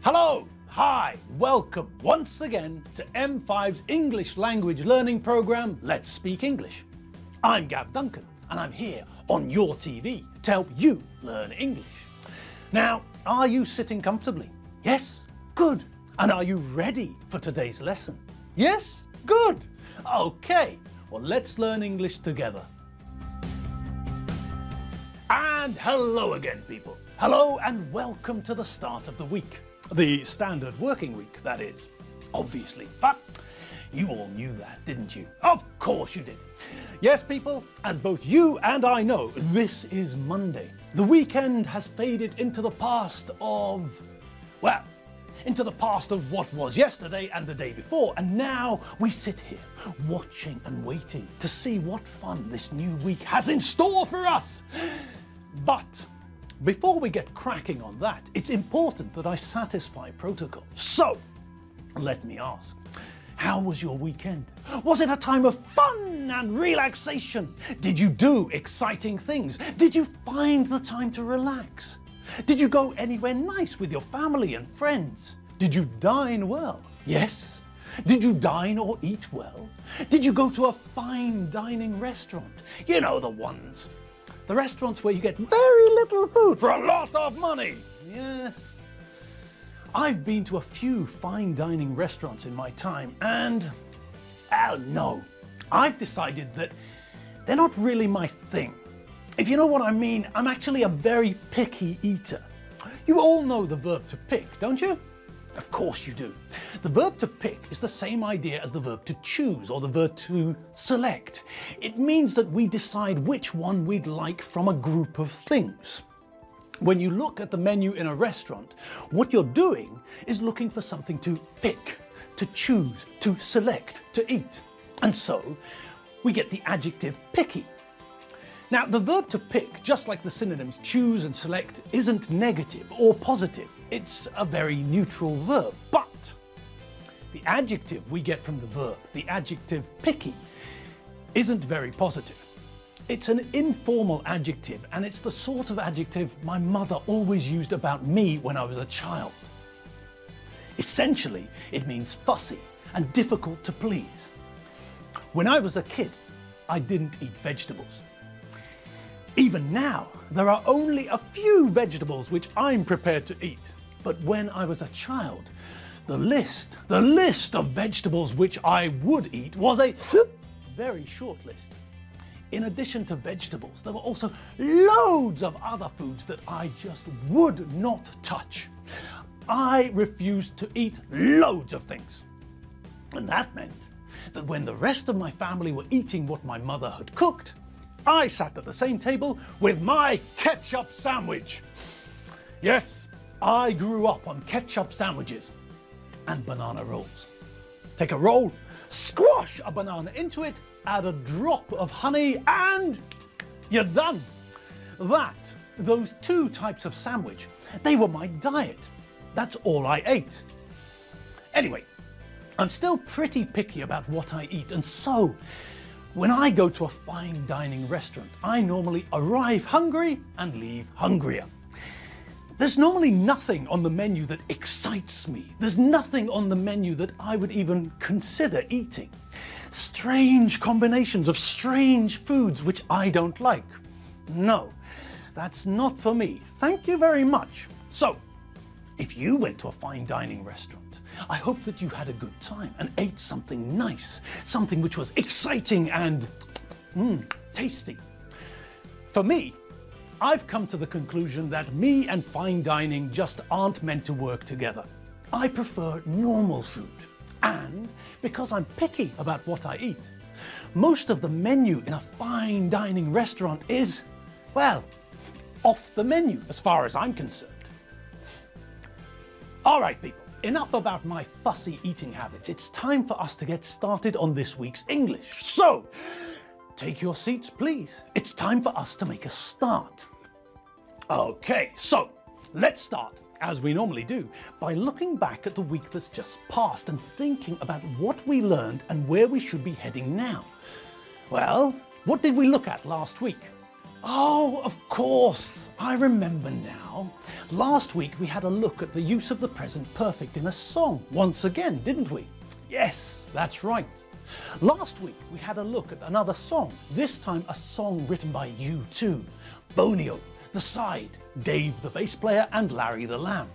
Hello, hi, welcome once again to M5's English language learning program, Let's Speak English. I'm Gav Duncan and I'm here on your TV to help you learn English. Now, are you sitting comfortably? Yes? Good. And are you ready for today's lesson? Yes? Good. Okay, well let's learn English together. And hello again, people. Hello and welcome to the start of the week. The standard working week, that is, obviously. But you all knew that, didn't you? Of course you did. Yes, people, as both you and I know, this is Monday. The weekend has faded into the past of, well, into the past of what was yesterday and the day before, and now we sit here watching and waiting to see what fun this new week has in store for us. But before we get cracking on that, it's important that I satisfy protocol. So, let me ask, how was your weekend? Was it a time of fun and relaxation? Did you do exciting things? Did you find the time to relax? Did you go anywhere nice with your family and friends? Did you dine well? Yes? Did you dine or eat well? Did you go to a fine dining restaurant? You know, the ones. The restaurants where you get very little food for a lot of money. Yes. I've been to a few fine dining restaurants in my time and, no, I've decided that they're not really my thing. If you know what I mean, I'm actually a very picky eater. You all know the verb to pick, don't you? Of course you do. The verb to pick is the same idea as the verb to choose or the verb to select. It means that we decide which one we'd like from a group of things. When you look at the menu in a restaurant, what you're doing is looking for something to pick, to choose, to select, to eat. And so we get the adjective picky. Now, the verb to pick, just like the synonyms choose and select, isn't negative or positive. It's a very neutral verb. But the adjective we get from the verb, the adjective picky, isn't very positive. It's an informal adjective, and it's the sort of adjective my mother always used about me when I was a child. Essentially, it means fussy and difficult to please. When I was a kid, I didn't eat vegetables. Even now, there are only a few vegetables which I'm prepared to eat. But when I was a child, the list of vegetables which I would eat was a very short list. In addition to vegetables, there were also loads of other foods that I just would not touch. I refused to eat loads of things. And that meant that when the rest of my family were eating what my mother had cooked, I sat at the same table with my ketchup sandwich. Yes, I grew up on ketchup sandwiches and banana rolls. Take a roll, squash a banana into it, add a drop of honey, and you're done. Those two types of sandwich, they were my diet. That's all I ate. Anyway, I'm still pretty picky about what I eat, and so when I go to a fine dining restaurant, I normally arrive hungry and leave hungrier. There's normally nothing on the menu that excites me. There's nothing on the menu that I would even consider eating. Strange combinations of strange foods which I don't like. No, that's not for me. Thank you very much. So, if you went to a fine dining restaurant, I hope that you had a good time and ate something nice, something which was exciting and tasty. For me, I've come to the conclusion that me and fine dining just aren't meant to work together. I prefer normal food. And because I'm picky about what I eat, most of the menu in a fine dining restaurant is, well, off the menu as far as I'm concerned. All right, people, enough about my fussy eating habits. It's time for us to get started on this week's English. So, take your seats, please. It's time for us to make a start. Okay, so let's start, as we normally do, by looking back at the week that's just passed and thinking about what we learned and where we should be heading now. Well, what did we look at last week? Oh, of course, I remember now. Last week we had a look at the use of the present perfect in a song, once again, didn't we? Yes, that's right. Last week we had a look at another song, this time a song written by you two, Bonio, the side, Dave the bass player and Larry the lamb.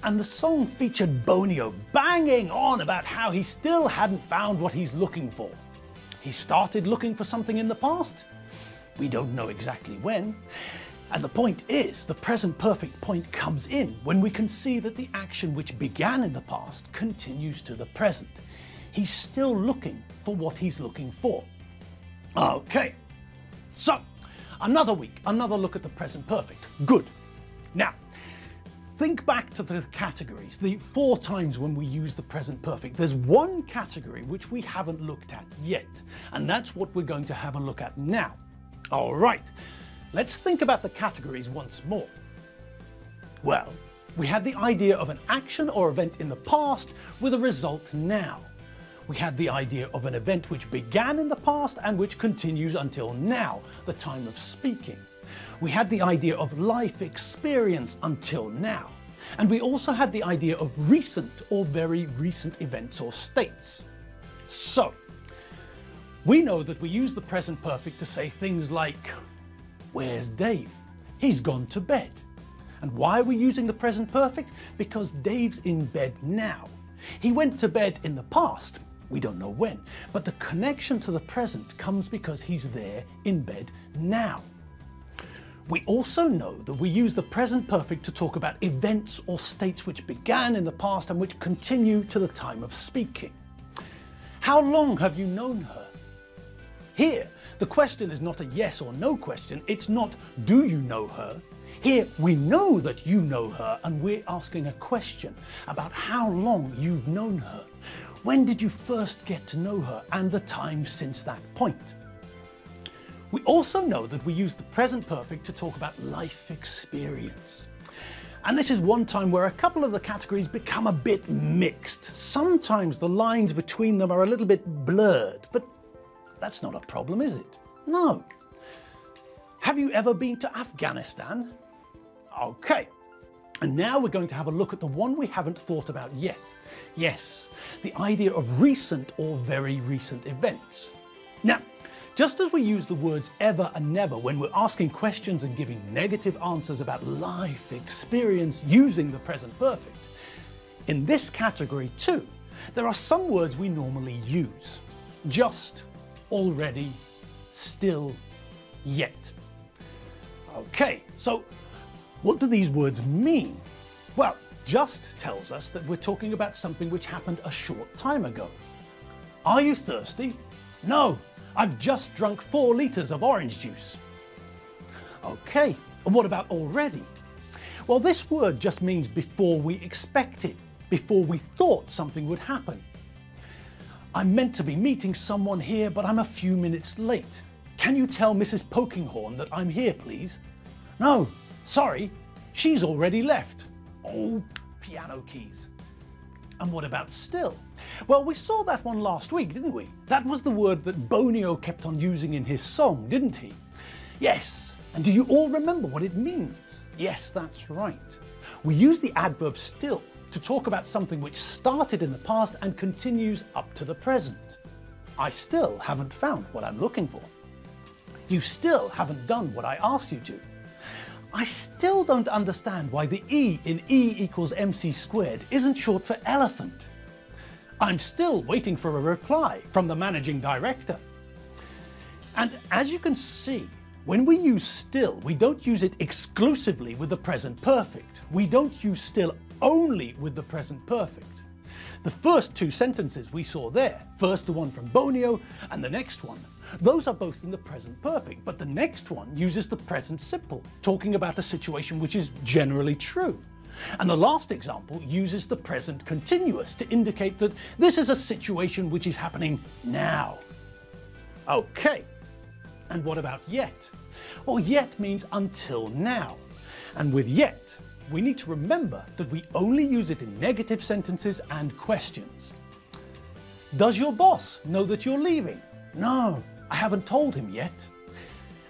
And the song featured Bonio banging on about how he still hadn't found what he's looking for. He started looking for something in the past. We don't know exactly when. And the point is, the present perfect point comes in when we can see that the action which began in the past continues to the present. He's still looking for what he's looking for. Okay, so another week, another look at the present perfect. Good. Now, think back to the categories, the 4 times when we use the present perfect. There's one category which we haven't looked at yet, and that's what we're going to have a look at now. All right, let's think about the categories once more. Well, we had the idea of an action or event in the past with a result now. We had the idea of an event which began in the past and which continues until now, the time of speaking. We had the idea of life experience until now. And we also had the idea of recent or very recent events or states. So, we know that we use the present perfect to say things like, where's Dave? He's gone to bed. And why are we using the present perfect? Because Dave's in bed now. He went to bed in the past. We don't know when, but the connection to the present comes because he's there in bed now. We also know that we use the present perfect to talk about events or states which began in the past and which continue to the time of speaking. How long have you known her? Here, the question is not a yes or no question. It's not, do you know her? Here, we know that you know her and we're asking a question about how long you've known her. When did you first get to know her and the time since that point? We also know that we use the present perfect to talk about life experience. And this is one time where a couple of the categories become a bit mixed. Sometimes the lines between them are a little bit blurred, but that's not a problem, is it? No. Have you ever been to Afghanistan? Okay. And now we're going to have a look at the one we haven't thought about yet. Yes, the idea of recent or very recent events. Now, just as we use the words ever and never when we're asking questions and giving negative answers about life experience using the present perfect, in this category too, there are some words we normally use. Just, already, still, yet. Okay, so what do these words mean? Well, just tells us that we're talking about something which happened a short time ago. Are you thirsty? No, I've just drunk 4 litres of orange juice. Okay, and what about already? Well, this word just means before we expected, before we thought something would happen. I'm meant to be meeting someone here, but I'm a few minutes late. Can you tell Mrs. Pokinghorn that I'm here, please? No, sorry, she's already left. Oh, piano keys. And what about still? Well, we saw that one last week, didn't we? That was the word that Bonio kept on using in his song, didn't he? Yes, and do you all remember what it means? Yes, that's right. We use the adverb still to talk about something which started in the past and continues up to the present. I still haven't found what I'm looking for. You still haven't done what I asked you to. I still don't understand why the E in E equals MC squared isn't short for elephant. I'm still waiting for a reply from the managing director. And as you can see, when we use still, we don't use it exclusively with the present perfect. We don't use still only with the present perfect. The first 2 sentences we saw there, first the one from Bonio and the next one, those are both in the present perfect, but the next one uses the present simple, talking about a situation which is generally true. And the last example uses the present continuous to indicate that this is a situation which is happening now. Okay, and what about yet? Well, yet means until now. And with yet, we need to remember that we only use it in negative sentences and questions. Does your boss know that you're leaving? No, I haven't told him yet.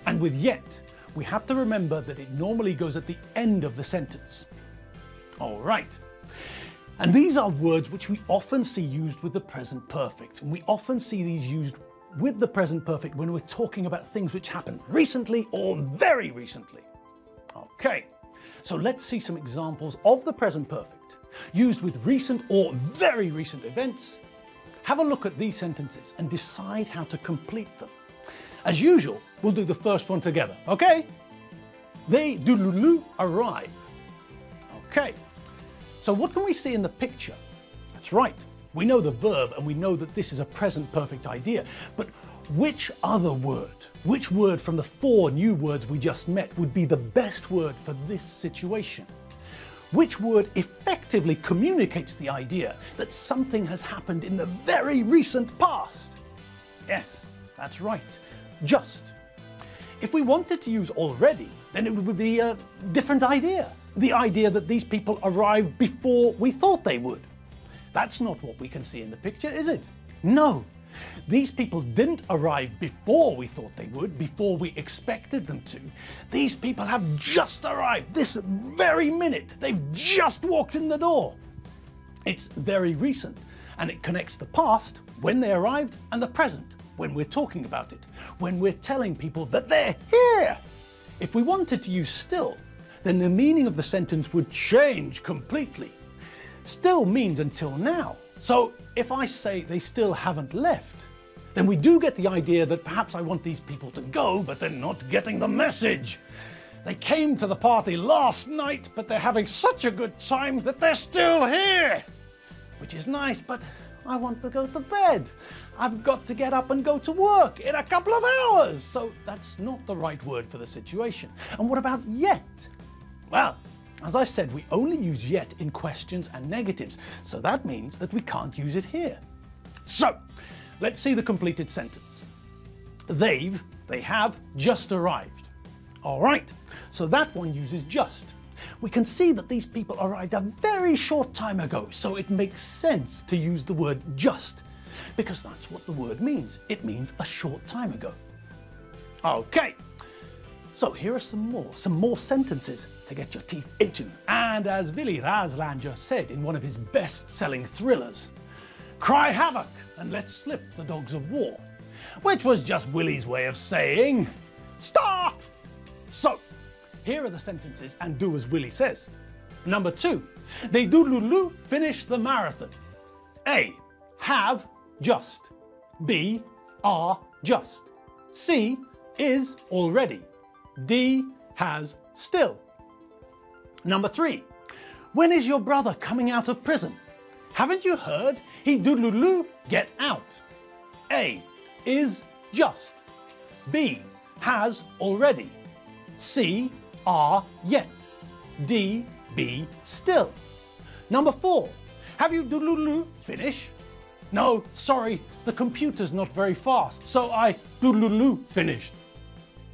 And with yet, we have to remember that it normally goes at the end of the sentence. All right. And these are words which we often see used with the present perfect. And we often see these used with the present perfect when we're talking about things which happened recently or very recently. Okay, so let's see some examples of the present perfect used with recent or very recent events. Have a look at these sentences and decide how to complete them. As usual, we'll do the first one together, okay? They doodaloo arrive. Okay, so what can we see in the picture? That's right, we know the verb and we know that this is a present perfect idea, but which other word, which word from the 4 new words we just met would be the best word for this situation? Which word effectively communicates the idea that something has happened in the very recent past? Yes, that's right, just. If we wanted to use already, then it would be a different idea. The idea that these people arrived before we thought they would. That's not what we can see in the picture, is it? No. These people didn't arrive before we thought they would, before we expected them to. These people have just arrived this very minute. They've just walked in the door. It's very recent, and it connects the past, when they arrived, and the present, when we're talking about it, when we're telling people that they're here. If we wanted to use still, then the meaning of the sentence would change completely. Still means until now. So if I say they still haven't left, then we do get the idea that perhaps I want these people to go, but they're not getting the message. They came to the party last night, but they're having such a good time that they're still here. Which is nice, but I want to go to bed. I've got to get up and go to work in a couple of hours. So that's not the right word for the situation. And what about yet? Well, as I said, we only use yet in questions and negatives, so that means that we can't use it here. So, let's see the completed sentence. They have just arrived. All right, so that one uses just. We can see that these people arrived a very short time ago, so it makes sense to use the word just, because that's what the word means. It means a short time ago. Okay. So here are some more sentences to get your teeth into. And as Willy Razlanger said in one of his best-selling thrillers, cry havoc and let slip the dogs of war, which was just Willy's way of saying, start! So, here are the sentences and do as Willy says. Number 2, they doodaloo finish the marathon. A, have just. B, are just. C, is already. D, has still. Number 3, when is your brother coming out of prison? Haven't you heard? He doodaloo get out. A, is just. B, has already. C, are yet. D, be still. Number 4, have you doodaloo finish? No, sorry, the computer's not very fast, so I doodaloo finished.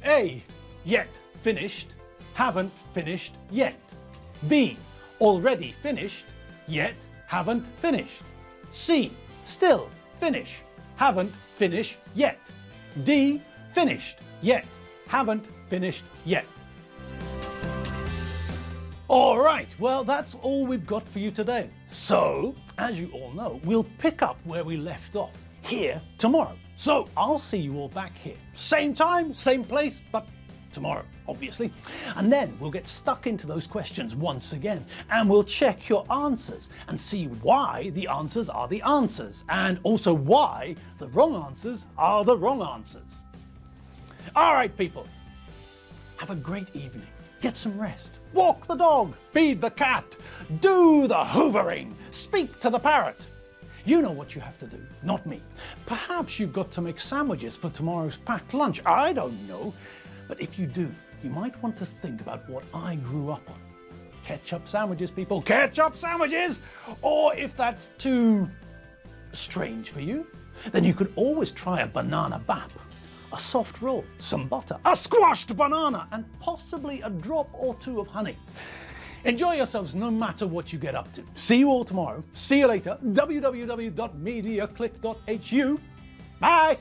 A, yet finished, haven't finished yet. B, already finished, yet haven't finished. C, still finish, haven't finished yet. D, finished, yet haven't finished yet. All right, well, that's all we've got for you today. So, as you all know, we'll pick up where we left off here tomorrow. So I'll see you all back here. Same time, same place, but tomorrow, obviously. And then we'll get stuck into those questions once again, and we'll check your answers and see why the answers are the answers, and also why the wrong answers are the wrong answers. All right, people, have a great evening. Get some rest. Walk the dog, feed the cat, do the hoovering, speak to the parrot. You know what you have to do, not me. Perhaps you've got to make sandwiches for tomorrow's packed lunch. I don't know. But if you do, you might want to think about what I grew up on. Ketchup sandwiches, people, ketchup sandwiches! Or if that's too strange for you, then you could always try a banana bap. A soft roll, some butter, a squashed banana, and possibly a drop or two of honey. Enjoy yourselves no matter what you get up to. See you all tomorrow. See you later. www.mediaclick.hu. Bye!